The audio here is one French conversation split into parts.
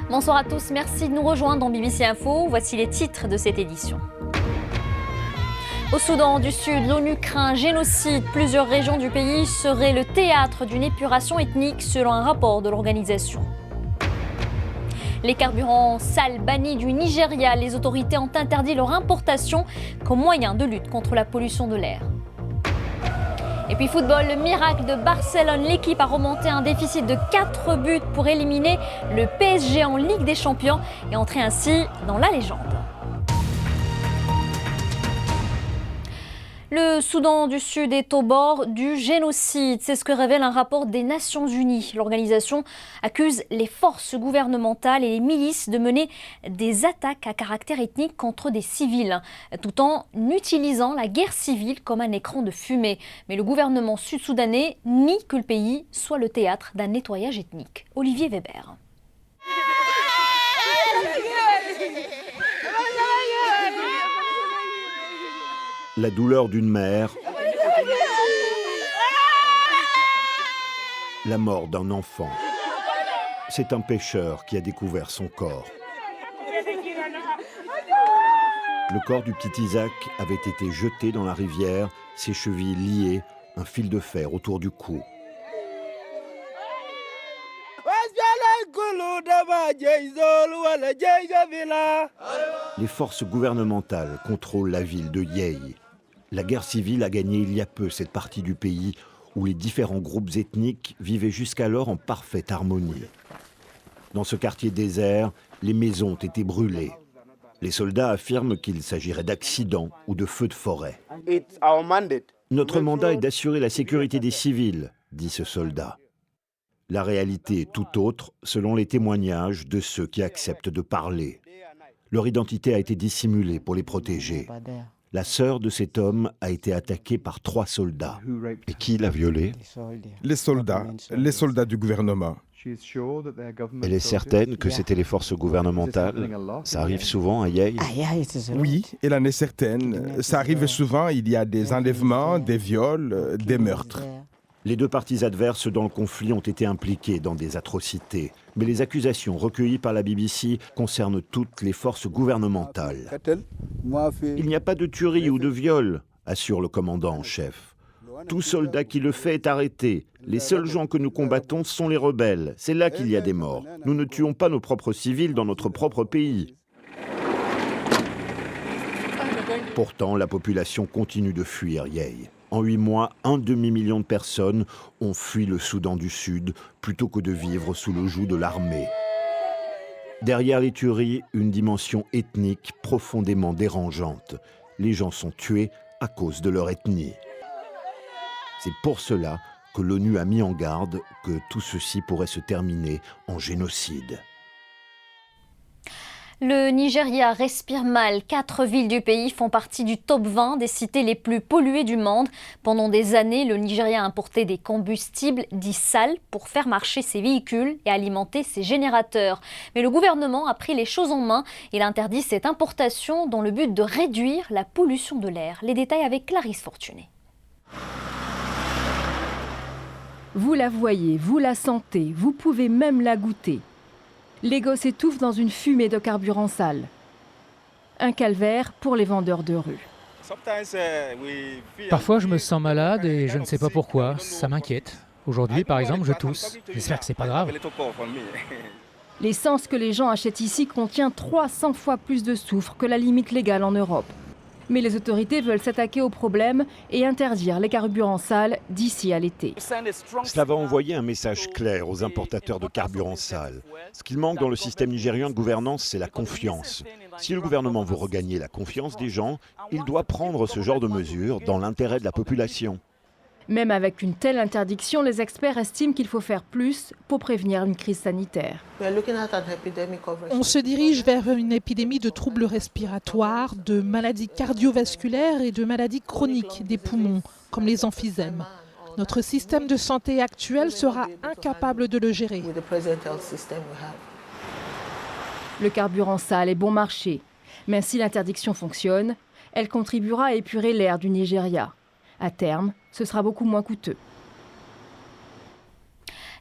Bonsoir à tous, merci de nous rejoindre dans BBC Info. Voici les titres de cette édition. Au Soudan du Sud, l'ONU craint un génocide. Plusieurs régions du pays seraient le théâtre d'une épuration ethnique selon un rapport de l'organisation. Les carburants sales bannis du Nigeria, les autorités ont interdit leur importation comme moyen de lutte contre la pollution de l'air. Et puis football, le miracle de Barcelone. L'équipe a remonté un déficit de 4 buts pour éliminer le PSG en Ligue des Champions et entrer ainsi dans la légende. Le Soudan du Sud est au bord du génocide. C'est ce que révèle un rapport des Nations Unies. L'organisation accuse les forces gouvernementales et les milices de mener des attaques à caractère ethnique contre des civils, tout en utilisant la guerre civile comme un écran de fumée. Mais le gouvernement sud-soudanais nie que le pays soit le théâtre d'un nettoyage ethnique. Olivier Weber. La douleur d'une mère, la mort d'un enfant. C'est un pêcheur qui a découvert son corps. Le corps du petit Isaac avait été jeté dans la rivière, ses chevilles liées, un fil de fer autour du cou. Les forces gouvernementales contrôlent la ville de Yei. La guerre civile a gagné il y a peu cette partie du pays où les différents groupes ethniques vivaient jusqu'alors en parfaite harmonie. Dans ce quartier désert, les maisons ont été brûlées. Les soldats affirment qu'il s'agirait d'accidents ou de feux de forêt. Notre mandat est d'assurer la sécurité des civils, dit ce soldat. La réalité est tout autre selon les témoignages de ceux qui acceptent de parler. Leur identité a été dissimulée pour les protéger. La sœur de cet homme a été attaquée par 3 soldats. Et qui l'a violée ? Les soldats du gouvernement. Elle est certaine que c'était les forces gouvernementales. Ça arrive souvent à Yei ? Oui, elle en est certaine. Ça arrive souvent, il y a des enlèvements, des viols, des meurtres. Les 2 parties adverses dans le conflit ont été impliquées dans des atrocités. Mais les accusations recueillies par la BBC concernent toutes les forces gouvernementales. Il n'y a pas de tuerie ou de viol, assure le commandant en chef. Tout soldat qui le fait est arrêté. Les seuls gens que nous combattons sont les rebelles. C'est là qu'il y a des morts. Nous ne tuons pas nos propres civils dans notre propre pays. Pourtant, la population continue de fuir Yei. En 8 mois, 1 demi-million de personnes ont fui le Soudan du Sud plutôt que de vivre sous le joug de l'armée. Derrière les tueries, une dimension ethnique profondément dérangeante. Les gens sont tués à cause de leur ethnie. C'est pour cela que l'ONU a mis en garde que tout ceci pourrait se terminer en génocide. Le Nigeria respire mal. 4 villes du pays font partie du top 20 des cités les plus polluées du monde. Pendant des années, le Nigeria a importé des combustibles dits sales pour faire marcher ses véhicules et alimenter ses générateurs. Mais le gouvernement a pris les choses en main. Il interdit cette importation dans le but de réduire la pollution de l'air. Les détails avec Clarisse Fortuné. Vous la voyez, vous la sentez, vous pouvez même la goûter. Lagos étouffe dans une fumée de carburant sale. Un calvaire pour les vendeurs de rue. Parfois, je me sens malade et je ne sais pas pourquoi. Ça m'inquiète. Aujourd'hui, par exemple, je tousse. J'espère que c'est pas grave. L'essence que les gens achètent ici contient 300 fois plus de soufre que la limite légale en Europe. Mais les autorités veulent s'attaquer au problème et interdire les carburants sales d'ici à l'été. Cela va envoyer un message clair aux importateurs de carburants sales. Ce qu'il manque dans le système nigérian de gouvernance, c'est la confiance. Si le gouvernement veut regagner la confiance des gens, il doit prendre ce genre de mesures dans l'intérêt de la population. Même avec une telle interdiction, les experts estiment qu'il faut faire plus pour prévenir une crise sanitaire. On se dirige vers une épidémie de troubles respiratoires, de maladies cardiovasculaires et de maladies chroniques des poumons, comme les emphysèmes. Notre système de santé actuel sera incapable de le gérer. Le carburant sale est bon marché, mais si l'interdiction fonctionne, elle contribuera à épurer l'air du Nigeria. À terme, ce sera beaucoup moins coûteux.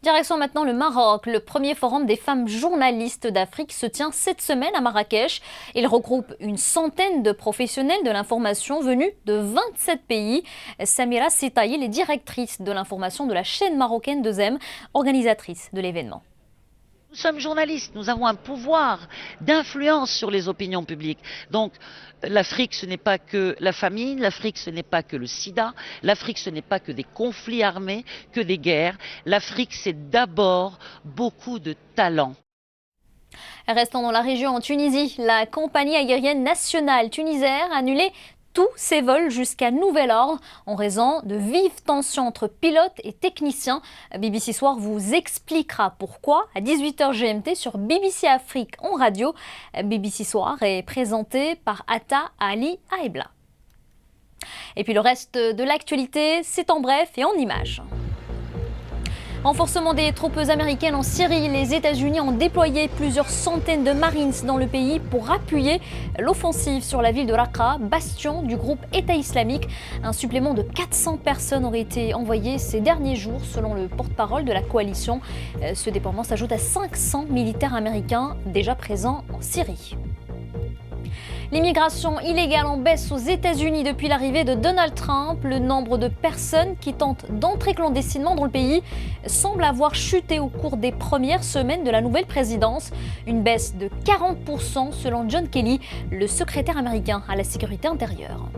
Direction maintenant le Maroc. Le premier forum des femmes journalistes d'Afrique se tient cette semaine à Marrakech. Il regroupe une centaine de professionnels de l'information venus de 27 pays. Samira Setaïl est directrice de l'information de la chaîne marocaine 2M, organisatrice de l'événement. Nous sommes journalistes, nous avons un pouvoir d'influence sur les opinions publiques. Donc l'Afrique, ce n'est pas que la famine, l'Afrique, ce n'est pas que le sida, l'Afrique, ce n'est pas que des conflits armés, que des guerres. L'Afrique, c'est d'abord beaucoup de talent. Restons dans la région en Tunisie. La compagnie aérienne nationale tunisienne a annulé tous ses vols jusqu'à nouvel ordre en raison de vives tensions entre pilotes et techniciens. BBC Soir vous expliquera pourquoi à 18h GMT sur BBC Afrique en radio. BBC Soir est présenté par Atta Ali Aebla. Et puis le reste de l'actualité, c'est en bref et en images. Renforcement des troupes américaines en Syrie. Les États-Unis ont déployé plusieurs centaines de Marines dans le pays pour appuyer l'offensive sur la ville de Raqqa, bastion du groupe État islamique. Un supplément de 400 personnes aurait été envoyé ces derniers jours, selon le porte-parole de la coalition. Ce déploiement s'ajoute à 500 militaires américains déjà présents en Syrie. L'immigration illégale en baisse aux États-Unis depuis l'arrivée de Donald Trump. Le nombre de personnes qui tentent d'entrer clandestinement dans le pays semble avoir chuté au cours des premières semaines de la nouvelle présidence. Une baisse de 40% selon John Kelly, le secrétaire américain à la sécurité intérieure.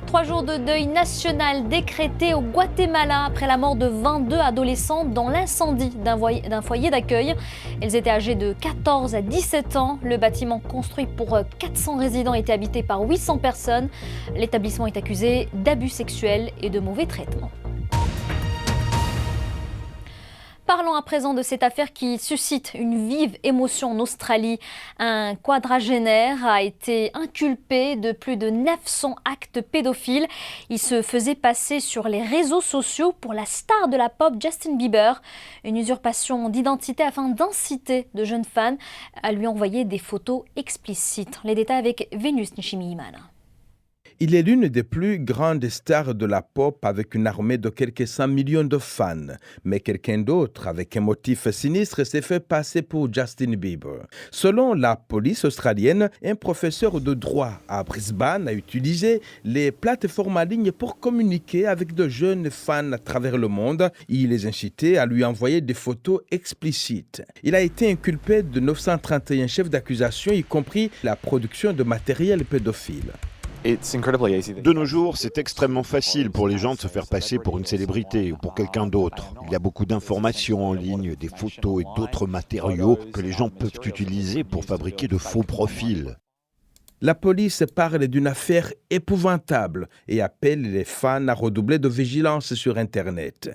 3 jours de deuil national décrété au Guatemala après la mort de 22 adolescentes dans l'incendie d'un foyer d'accueil. Elles étaient âgées de 14 à 17 ans. Le bâtiment construit pour 400 résidents était habité par 800 personnes. L'établissement est accusé d'abus sexuels et de mauvais traitements. Parlons à présent de cette affaire qui suscite une vive émotion en Australie. Un quadragénaire a été inculpé de plus de 900 actes pédophiles. Il se faisait passer sur les réseaux sociaux pour la star de la pop Justin Bieber. Une usurpation d'identité afin d'inciter de jeunes fans à lui envoyer des photos explicites. Les détails avec Vénus Nishimi-Imana. Il est l'une des plus grandes stars de la pop avec une armée de quelques 100 millions de fans. Mais quelqu'un d'autre, avec un motif sinistre, s'est fait passer pour Justin Bieber. Selon la police australienne, un professeur de droit à Brisbane a utilisé les plateformes en ligne pour communiquer avec de jeunes fans à travers le monde. Il les incitait à lui envoyer des photos explicites. Il a été inculpé de 931 chefs d'accusation, y compris la production de matériel pédophile. De nos jours, c'est extrêmement facile pour les gens de se faire passer pour une célébrité ou pour quelqu'un d'autre. Il y a beaucoup d'informations en ligne, des photos et d'autres matériaux que les gens peuvent utiliser pour fabriquer de faux profils. La police parle d'une affaire épouvantable et appelle les fans à redoubler de vigilance sur Internet.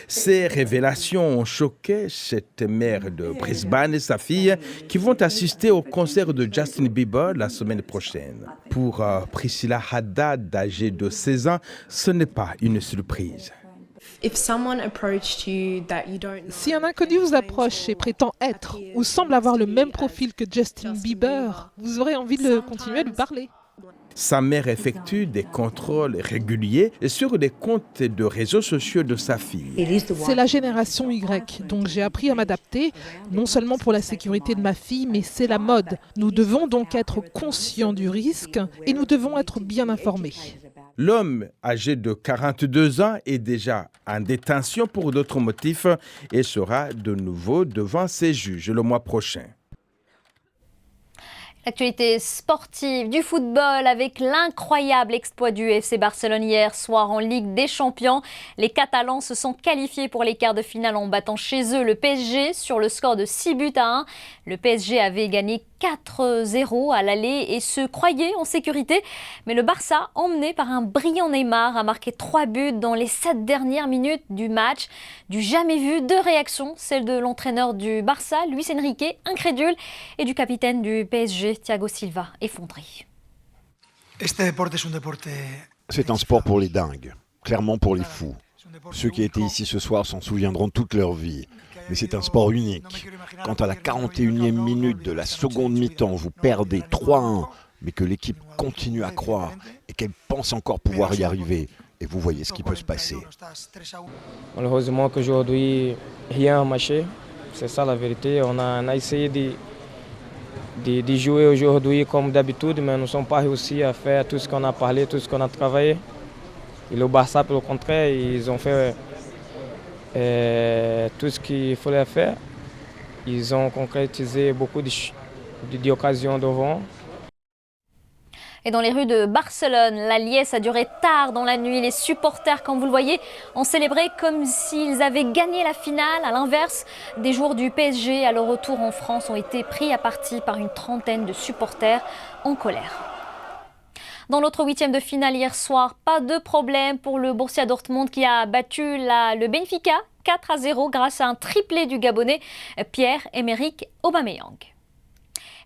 Ces révélations ont choqué cette mère de Brisbane et sa fille qui vont assister au concert de Justin Bieber la semaine prochaine. Pour Priscilla Haddad, âgée de 16 ans, ce n'est pas une surprise. Si un inconnu vous approche et prétend être ou semble avoir le même profil que Justin Bieber, vous aurez envie de continuer à lui parler. Sa mère effectue des contrôles réguliers sur les comptes de réseaux sociaux de sa fille. C'est la génération Y, donc j'ai appris à m'adapter, non seulement pour la sécurité de ma fille, mais c'est la mode. Nous devons donc être conscients du risque et nous devons être bien informés. L'homme, âgé de 42 ans, est déjà en détention pour d'autres motifs et sera de nouveau devant ses juges le mois prochain. L'actualité sportive du football avec l'incroyable exploit du FC Barcelone hier soir en Ligue des Champions. Les Catalans se sont qualifiés pour les quarts de finale en battant chez eux le PSG sur le score de 6-1. Le PSG avait gagné 4-0 à l'aller et se croyait en sécurité. Mais le Barça, emmené par un brillant Neymar, a marqué 3 buts dans les 7 dernières minutes du match. Du jamais vu, 2 réactions, celle de l'entraîneur du Barça, Luis Enrique, incrédule, et du capitaine du PSG, Thiago Silva, effondré. C'est un sport pour les dingues, clairement pour les fous. Ceux qui étaient ici ce soir s'en souviendront toute leur vie. Mais c'est un sport unique. Quand à la 41e minute de la seconde mi-temps, vous perdez 3-1, mais que l'équipe continue à croire et qu'elle pense encore pouvoir y arriver, et vous voyez ce qui peut se passer. Malheureusement qu'aujourd'hui, rien n'a marché. C'est ça la vérité. On a essayé de jouer aujourd'hui comme d'habitude, mais nous ne sommes pas réussi à faire tout ce qu'on a parlé, tout ce qu'on a travaillé. Et le Barça, pour le contraire, ils ont fait tout ce qu'il fallait faire. Ils ont concrétisé beaucoup d'occasions devant. Et dans les rues de Barcelone, la liesse a duré tard dans la nuit. Les supporters, comme vous le voyez, ont célébré comme s'ils avaient gagné la finale. À l'inverse, des joueurs du PSG à leur retour en France ont été pris à partie par une trentaine de supporters en colère. Dans l'autre huitième de finale hier soir, pas de problème pour le Borussia Dortmund qui a battu le Benfica 4-0 grâce à un triplé du Gabonais Pierre-Emerick Aubameyang.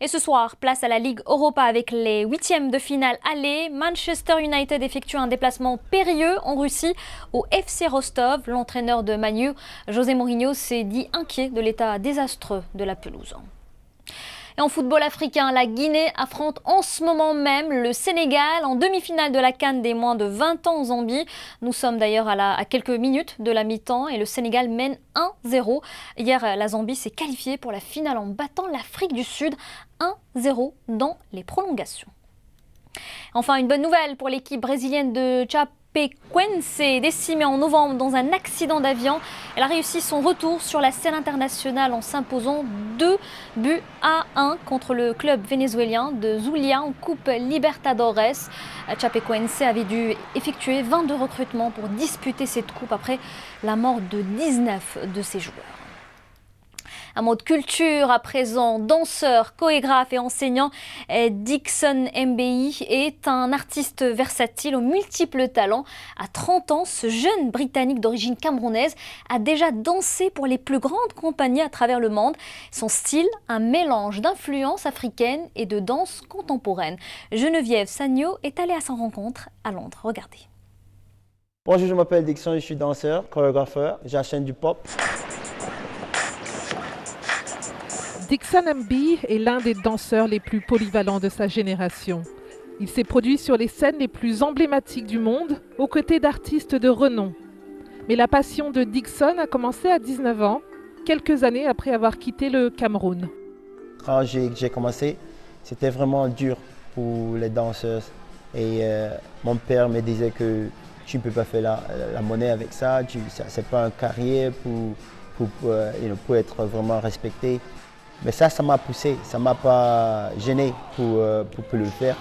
Et ce soir, place à la Ligue Europa avec les huitièmes de finale aller. Manchester United effectue un déplacement périlleux en Russie au FC Rostov. L'entraîneur de Man U, José Mourinho, s'est dit inquiet de l'état désastreux de la pelouse. Et en football africain, la Guinée affronte en ce moment même le Sénégal en demi-finale de la CAN des moins de 20 ans en Zambie. Nous sommes d'ailleurs à quelques minutes de la mi-temps et le Sénégal mène 1-0. Hier, la Zambie s'est qualifiée pour la finale en battant l'Afrique du Sud 1-0 dans les prolongations. Enfin, une bonne nouvelle pour l'équipe brésilienne de Chapecoense, décimée en novembre dans un accident d'avion. Elle a réussi son retour sur la scène internationale en s'imposant 2-1 contre le club vénézuélien de Zulia en Coupe Libertadores. Chapecoense avait dû effectuer 22 recrutements pour disputer cette coupe après la mort de 19 de ses joueurs. Un mot de culture à présent, danseur, chorégraphe et enseignant, Dixon Mbei est un artiste versatile aux multiples talents. À 30 ans, ce jeune Britannique d'origine camerounaise a déjà dansé pour les plus grandes compagnies à travers le monde. Son style, un mélange d'influences africaines et de danse contemporaine. Geneviève Sagno est allée à sa rencontre à Londres. Regardez. Bonjour, je m'appelle Dixon, je suis danseur, chorégrapheur, j'enchaîne du pop. Dixon Mbei est l'un des danseurs les plus polyvalents de sa génération. Il s'est produit sur les scènes les plus emblématiques du monde, aux côtés d'artistes de renom. Mais la passion de Dixon a commencé à 19 ans, quelques années après avoir quitté le Cameroun. Quand j'ai commencé, c'était vraiment dur pour les danseuses. Et mon père me disait que tu ne peux pas faire la monnaie avec ça, ce n'est pas une carrière pour être vraiment respecté. Mais ça m'a poussé, ça ne m'a pas gêné pour le faire.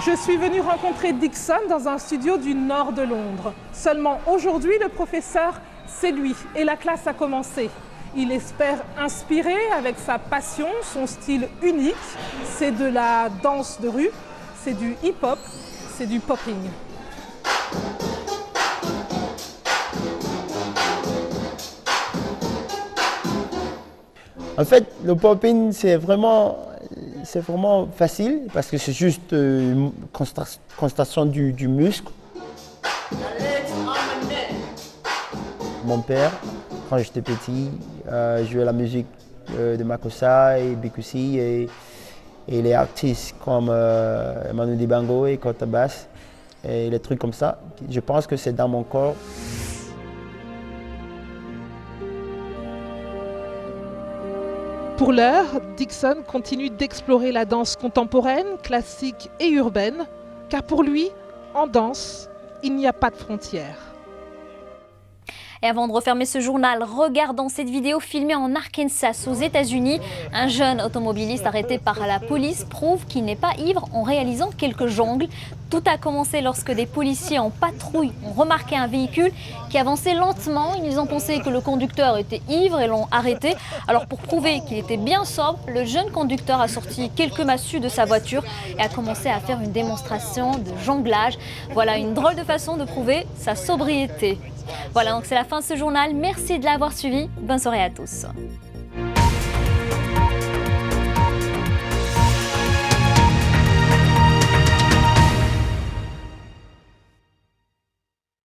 Je suis venue rencontrer Dixon dans un studio du nord de Londres. Seulement aujourd'hui, le professeur, c'est lui et la classe a commencé. Il espère inspirer avec sa passion, son style unique. C'est de la danse de rue, c'est du hip-hop, c'est du popping. En fait, le popping, c'est vraiment facile parce que c'est juste une concentration du muscle. Mon père, quand j'étais petit, jouait la musique de Makossa et Bikusi et les artistes comme Manu Dibango et Kota Bass et les trucs comme ça. Je pense que c'est dans mon corps. Pour l'heure, Dixon continue d'explorer la danse contemporaine, classique et urbaine, car pour lui, en danse, il n'y a pas de frontières. Et avant de refermer ce journal, regardons cette vidéo filmée en Arkansas, aux États-Unis. Un jeune automobiliste arrêté par la police prouve qu'il n'est pas ivre en réalisant quelques jongles. Tout a commencé lorsque des policiers en patrouille ont remarqué un véhicule qui avançait lentement. Ils ont pensé que le conducteur était ivre et l'ont arrêté. Alors pour prouver qu'il était bien sobre, le jeune conducteur a sorti quelques massues de sa voiture et a commencé à faire une démonstration de jonglage. Voilà une drôle de façon de prouver sa sobriété. Voilà, donc c'est la fin de ce journal. Merci de l'avoir suivi. Bonne soirée à tous.